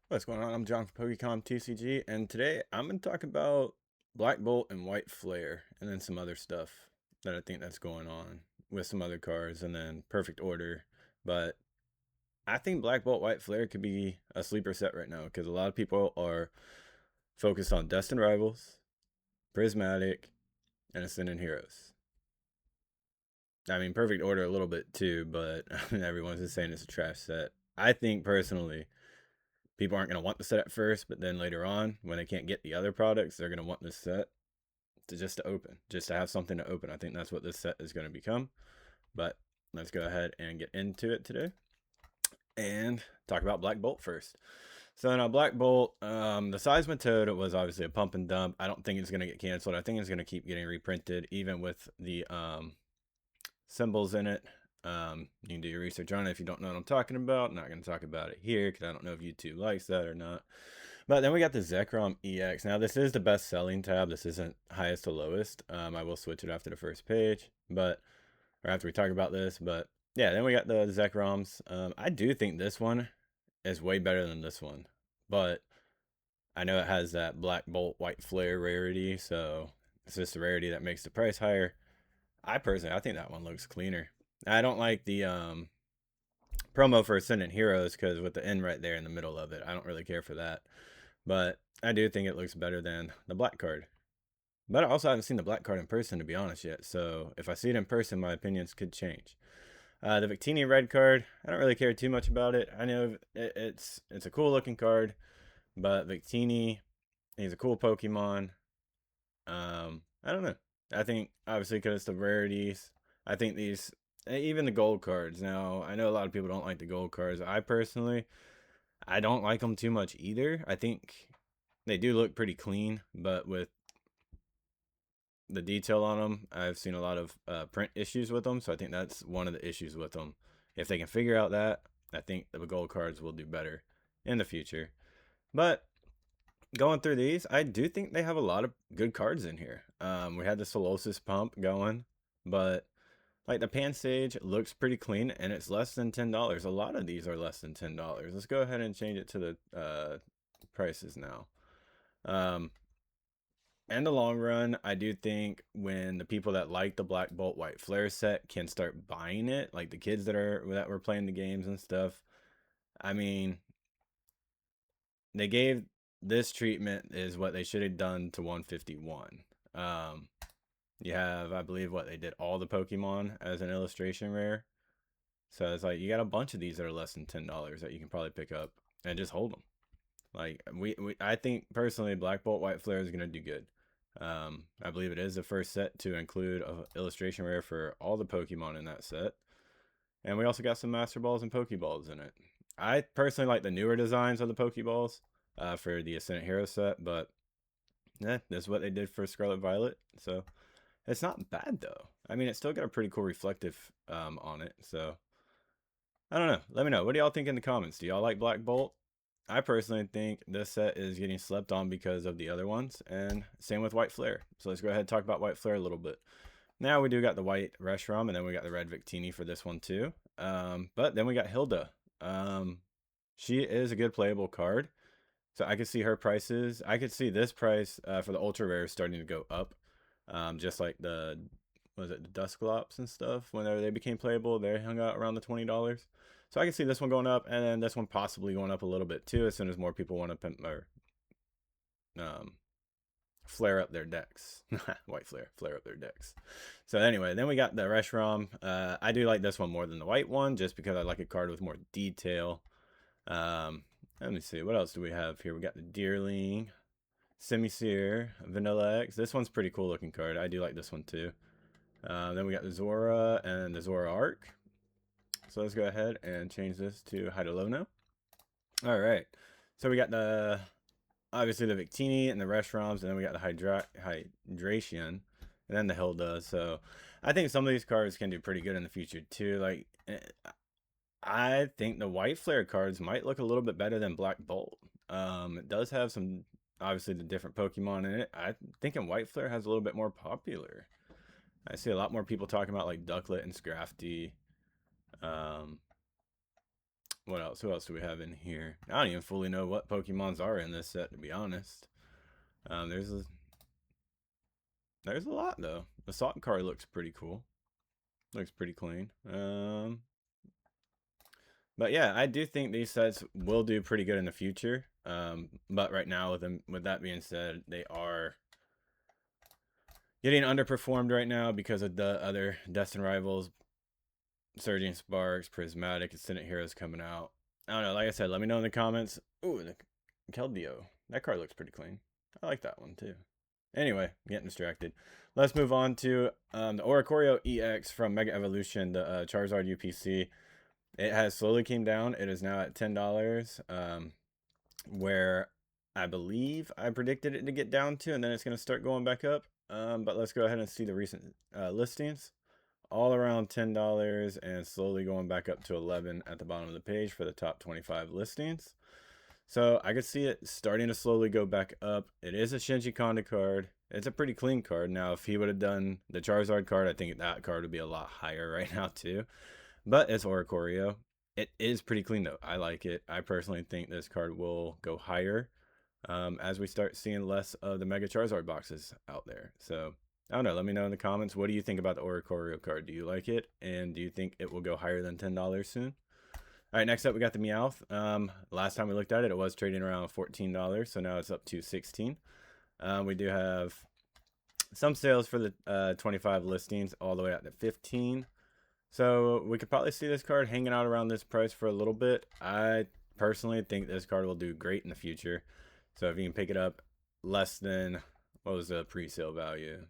What's going on? I'm John from PokeKom TCG, and today I'm going to talk about Black Bolt and White Flare, and then some other stuff that I think that's going on with some other cards, and then Perfect Order. But I think Black Bolt, White Flare could be a sleeper set right now because a lot of people are focused on Destined Rivals, Prismatic, and Ascendant Heroes. I mean, Perfect Order a little bit too, but everyone's just saying it's a trash set. I think personally, people aren't going to want the set at first, but then later on, when they can't get the other products, they're going to want this set to open, just to have something to open. I think that's what this set is going to become. But let's go ahead and get into it today and talk about Black Bolt first. So now Black Bolt, the Seismic Toad was obviously a pump and dump. I don't think it's going to get canceled. I think it's going to keep getting reprinted, even with the symbols in it. You can do your research on it if you don't know what I'm talking about. I'm not going to talk about it here because I don't know if YouTube likes that or not. But then we got the Zekrom EX. Now, this is the best selling tab. This isn't highest to lowest. I will switch it after the first page, or after we talk about this. But yeah, then we got the Zekroms. I do think this one is way better than this one. But I know it has that Black Bolt White Flare rarity. So it's just the rarity that makes the price higher. I think that one looks cleaner. I don't like the promo for Ascendant Heroes because with the N right there in the middle of it, I don't really care for that. But I do think it looks better than the black card. But I also haven't seen the black card in person, to be honest, yet. So if I see it in person, my opinions could change. The Victini red card, I don't really care too much about it. I know it's a cool looking card, but Victini, he's a cool Pokemon. I don't know. I think obviously because it's the rarities. I think these, even the gold cards. Now I know a lot of people don't like the gold cards. I don't like them too much either. I think they do look pretty clean, but with the detail on them, I've seen a lot of print issues with them. So I think that's one of the issues with them. If they can figure out that, I think the gold cards will do better in the future. But going through these, I do think they have a lot of good cards in here. We had the Solosis pump going, but like the Pansage looks pretty clean and it's less than $10. A lot of these are less than $10. Let's go ahead and change it to the prices now. Um, in the long run, I do think when the people that like the Black Bolt White Flare set can start buying it, like the kids that were playing the games and stuff. I mean, they gave this treatment is what they should have done to 151. You have, I believe, what they did all the Pokemon as an illustration rare. So it's like you got a bunch of these that are less than $10 that you can probably pick up and just hold them. Like I think personally, Black Bolt White Flare is gonna do good. I believe it is the first set to include an illustration rare for all the Pokemon in that set, and we also got some Master Balls and Pokeballs in it. I personally like the newer designs of the Pokeballs for the Ascendant Hero set, but yeah, that's what they did for Scarlet Violet. So it's not bad though. I mean, it's still got a pretty cool reflective on it. So I don't know. Let me know. What do y'all think in the comments? Do y'all like Black Bolt? I personally think this set is getting slept on because of the other ones, and same with White Flare. So let's go ahead and talk about White Flare a little bit. Now we do got the white Reshiram, and then we got the red Victini for this one too. But then we got Hilda. She is a good playable card. So I could see her prices. I could see this price for the ultra rare starting to go up. Just like the Dusclops and stuff. Whenever they became playable, they hung out around the $20. So I can see this one going up, and then this one possibly going up a little bit too, as soon as more people want to pimp or um, flare up their decks. White flare up their decks. So anyway, then we got the Reshiram. I do like this one more than the white one, just because I like a card with more detail. Let me see, what else do we have here? We got the Deerling, Semisear, Vanilla X. This one's pretty cool looking card. I do like this one too. Then we got the Zora and the Zora Arc. So let's go ahead and change this to Hydrolono. All right. So we got obviously the Victini and the Reshroms, and then we got the Hydration, and then the Hilda. So I think some of these cards can do pretty good in the future too. Like I think the White Flare cards might look a little bit better than Black Bolt. It does have some, obviously, the different Pokemon in it. I think in White Flare has a little bit more popular. I see a lot more people talking about like Ducklet and Scrafty. Um, What else? Who else do we have in here? I don't even fully know what Pokemons are in this set, to be honest. Um, there's a there's a lot though. The Salt card looks pretty cool. Looks pretty clean. But yeah, I do think these sets will do pretty good in the future. But right now, with that being said, they are getting underperformed right now because of the other Destined Rivals, Surging Sparks, Prismatic, Ascendant Heroes coming out. I don't know. Like I said, let me know in the comments. Ooh, the Keldeo. That card looks pretty clean. I like that one too. Anyway, getting distracted. Let's move on to the Oricorio EX from Mega Evolution, the Charizard UPC. It has slowly came down. It is now at $10, where I believe I predicted it to get down to, and then it's going to start going back up. But let's go ahead and see the recent listings. All around $10 and slowly going back up to 11 at the bottom of the page for the top 25 listings. So I could see it starting to slowly go back up. It is a Shinji Kanda card. It's a pretty clean card. Now, if he would have done the Charizard card, I think that card would be a lot higher right now too. But it's Oricorio. It is pretty clean though. I like it. I personally think this card will go higher as we start seeing less of the Mega Charizard boxes out there. So I don't know. Let me know in the comments. What do you think about the Oricorio card? Do you like it? And do you think it will go higher than $10 soon? All right, next up we got the Meowth. Last time we looked at it, it was trading around $14, so now it's up to $16. We do have some sales for the 25 listings all the way up to 15. So we could probably see this card hanging out around this price for a little bit. I personally think this card will do great in the future. So if you can pick it up less than, what was the pre-sale value?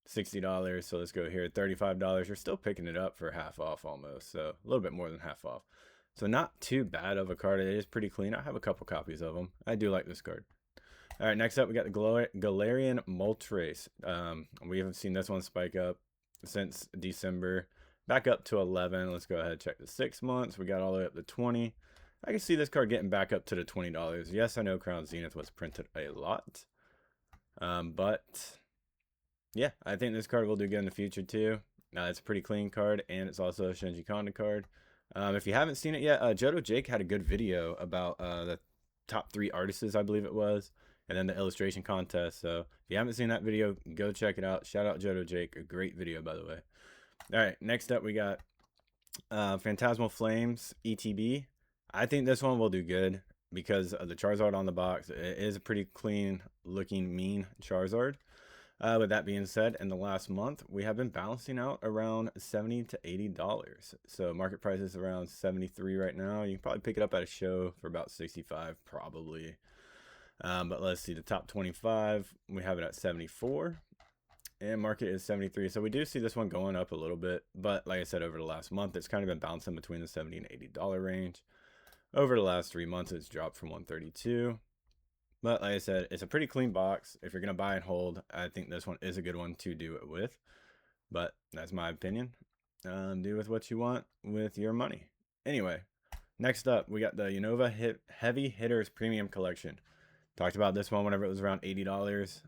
$60. So let's go here, $35. You're still picking it up for half off almost. So a little bit more than half off. So not too bad of a card. It is pretty clean. I have a couple copies of them. I do like this card. All right, next up we got the Galarian Moltres. We haven't seen this one spike up since December. Back up to 11. Let's go ahead and check the 6 months. We got all the way up to 20. I can see this card getting back up to the $20. Yes, I know Crown Zenith was printed a lot. But yeah, I think this card will do good in the future too. It's a pretty clean card, and it's also a Shinji Kanda card. If you haven't seen it yet, Johto Jake had a good video about the top 3 artists, I believe it was, and then the illustration contest. So if you haven't seen that video, go check it out. Shout out Johto Jake. A great video, by the way. All right, next up we got Phantasmal Flames ETB. I think this one will do good because of the Charizard on the box. It is a pretty clean looking mean Charizard. With that being said, in the last month, we have been balancing out around $70 to $80. So market price is around 73 right now. You can probably pick it up at a show for about 65 probably. But let's see, the top 25, we have it at 74. And market is 73. So we do see this one going up a little bit. But like I said, over the last month, it's kind of been bouncing between the $70 and $80 range. Over the last 3 months, it's dropped from 132. But like I said, it's a pretty clean box. If you're going to buy and hold, I think this one is a good one to do it with. But that's my opinion. Do with what you want with your money. Anyway, next up, we got the Unova Heavy Hitters Premium Collection. Talked about this one whenever it was around $80.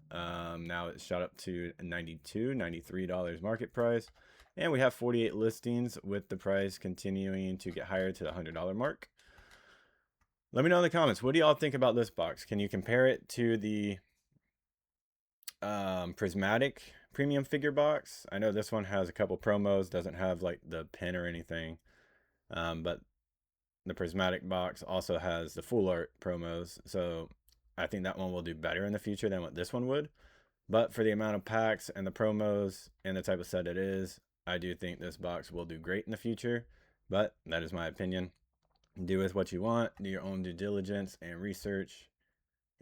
Now it's shot up to $92, $93 market price. And we have 48 listings with the price continuing to get higher to the $100 mark. Let me know in the comments, what do y'all think about this box? Can you compare it to the Prismatic Premium Figure box? I know this one has a couple promos, doesn't have like the pin or anything. But the Prismatic box also has the full art promos. So I think that one will do better in the future than what this one would. But for the amount of packs and the promos and the type of set it is, I do think this box will do great in the future. But that is my opinion. Do with what you want, do your own due diligence and research,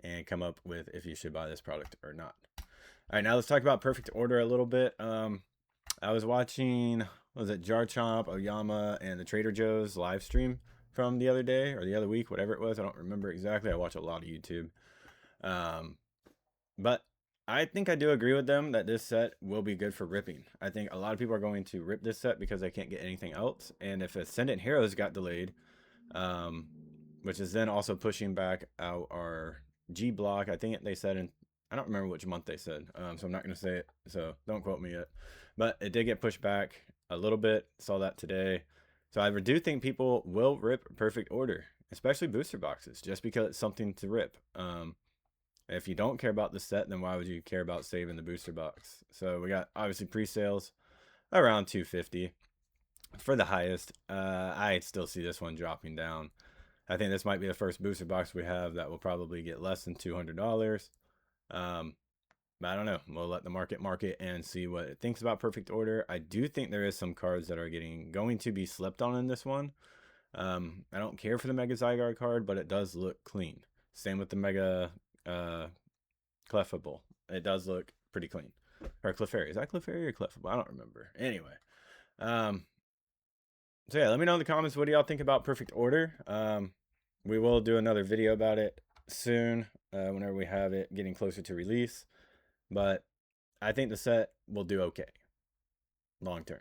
and come up with if you should buy this product or not. All right, now let's talk about Perfect Order a little bit. I was watching, was it Jarchomp, Oyama, and the Trader Joe's live stream from the other day or the other week, whatever it was. I don't remember exactly. I watch a lot of YouTube. But I think I do agree with them that this set will be good for ripping. I think a lot of people are going to rip this set because they can't get anything else. And if Ascendant Heroes got delayed, which is then also pushing back out our G block. I think they said I don't remember which month they said, so I'm not going to say it, so don't quote me yet. But it did get pushed back a little bit. Saw that today. So I do think people will rip Perfect Order, especially booster boxes, just because it's something to rip. If you don't care about the set, then why would you care about saving the booster box? So we got obviously pre-sales around 250 for the highest. I still see this one dropping down. I think this might be the first booster box we have that will probably get less than $200. But I don't know. We'll let the market and see what it thinks about Perfect Order. I do think there is some cards that are going to be slept on in this one. I don't care for the Mega Zygarde card, but it does look clean. Same with the Mega Clefable. It does look pretty clean. Or Clefairy. Is that Clefairy or Clefable? I don't remember. Anyway. So yeah, let me know in the comments, what do y'all think about Perfect Order? We will do another video about it soon, whenever we have it getting closer to release. But I think the set will do okay long term.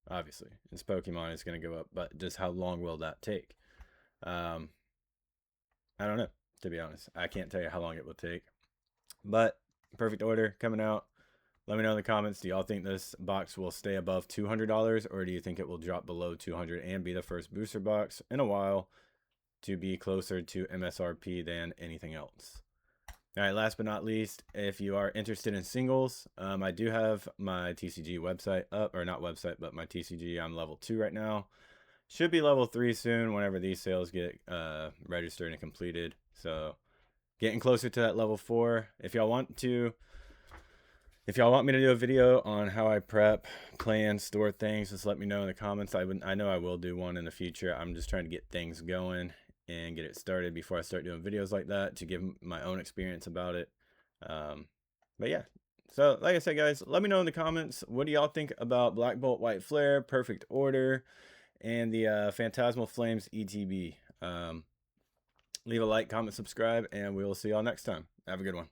Obviously, it's Pokemon, it's going to go up, but just how long will that take? I don't know, to be honest. I can't tell you how long it will take. But Perfect Order coming out. Let me know in the comments. Do y'all think this box will stay above $200, or do you think it will drop below $200 and be the first booster box in a while to be closer to MSRP than anything else? All right, last but not least, if you are interested in singles, I do have my TCG website up, or not website, but my TCG. I'm level 2 right now. Should be level 3 soon whenever these sales get registered and completed. So getting closer to that level 4. If y'all want me to do a video on how I prep, plan, store things, just let me know in the comments. I know I will do one in the future. I'm just trying to get things going and get it started before I start doing videos like that, to give my own experience about it. But yeah, so like I said, guys, let me know in the comments, what do y'all think about Black Bolt White Flare, Perfect Order, and the Phantasmal Flames ETB. Leave a like, comment, subscribe, and we will see y'all next time. Have a good one.